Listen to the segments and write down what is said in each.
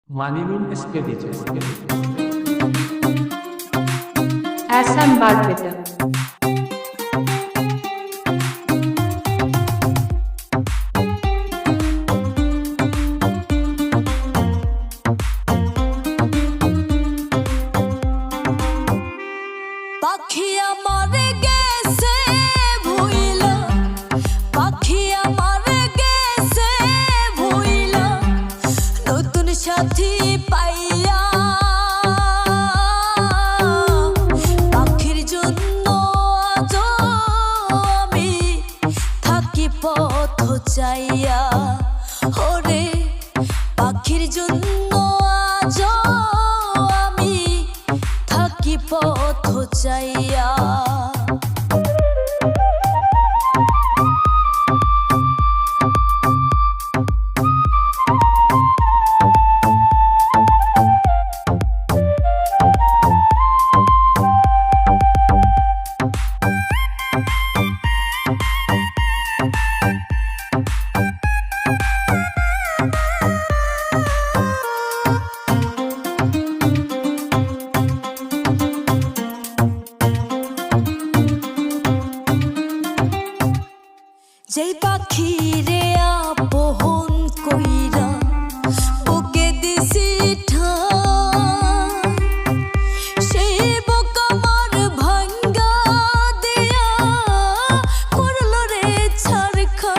মানিনুল SK দিয়েছে এহসান বারপেটা। পাখি আমার গেছে ভুইলা, পাখি আমার গেছে ভুইলা, নতুন সাথী পাইয়া। পাখির জন্য আজ আমি থাকি পথ চাইয়া। ওরে পাখির জন্য আজ আমি থাকি পথ চাইয়া। যেই পাখি রে আপন কইরা বুকে দিছি ঠাই, সেই বুক আমার ভাঙ্গা দিয়া করলো রে ছারখার।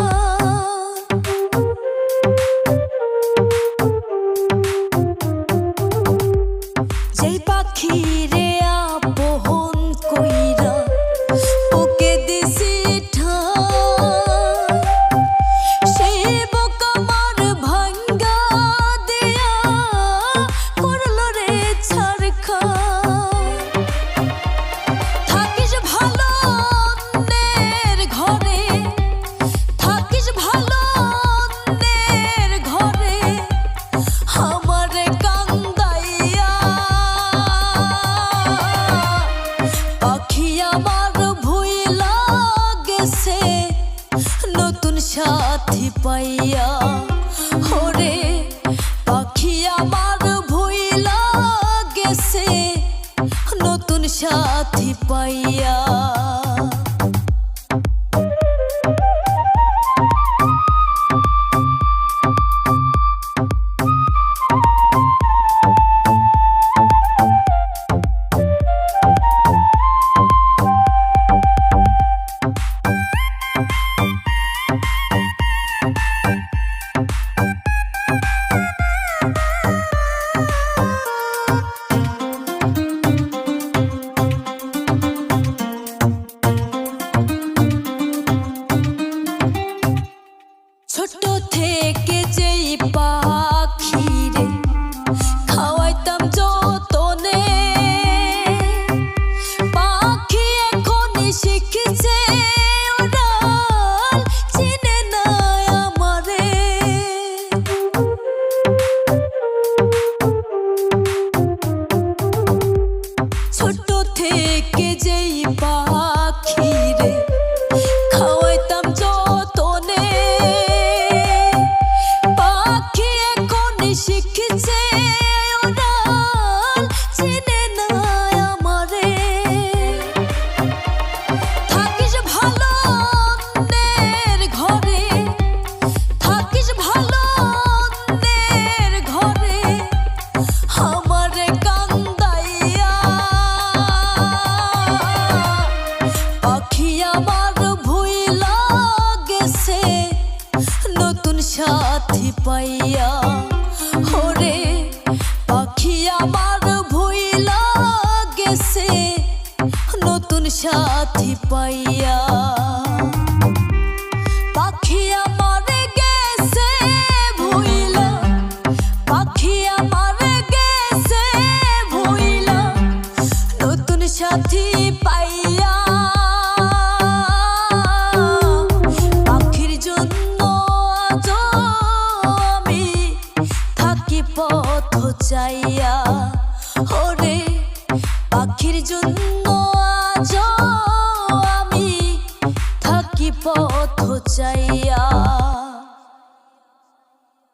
যেই পাখি রে আপন কইরা বুকে দিছি নতুন সাথী পাইয়া। ওরে পাখি আমার ভুইলা গেছে নতুন সাথী পাইয়া। ছোট থেকে যেই পাখিরে খাওয়াইতাম যতনে, পাখি এখনই শিখেছে ওড়াল, চিনে না আমারে। ছোট থেকে যেই পাখিরে খাওয়াইতাম যতনে, শিখছে ওড়াল, চিনে না আমারে। থাকিস ভালো অন্যের ঘরে, থাকিস ভালো অন্যের ঘরে, আমারে কান্দাইয়া। পাখি আমার ভুইলা গেছে নতুন সাথী পাইয়া। ওরে পাখি আমার ভুইলা গেছে নতুন সাথী পাইয়া। পাখি আমার গেছে ভুইলা, পাখি আমার গেছে ভুইলা, নতুন সাথী পাইয়া। পাখির জন্য আজ আমি থাকি পথ চাইয়া।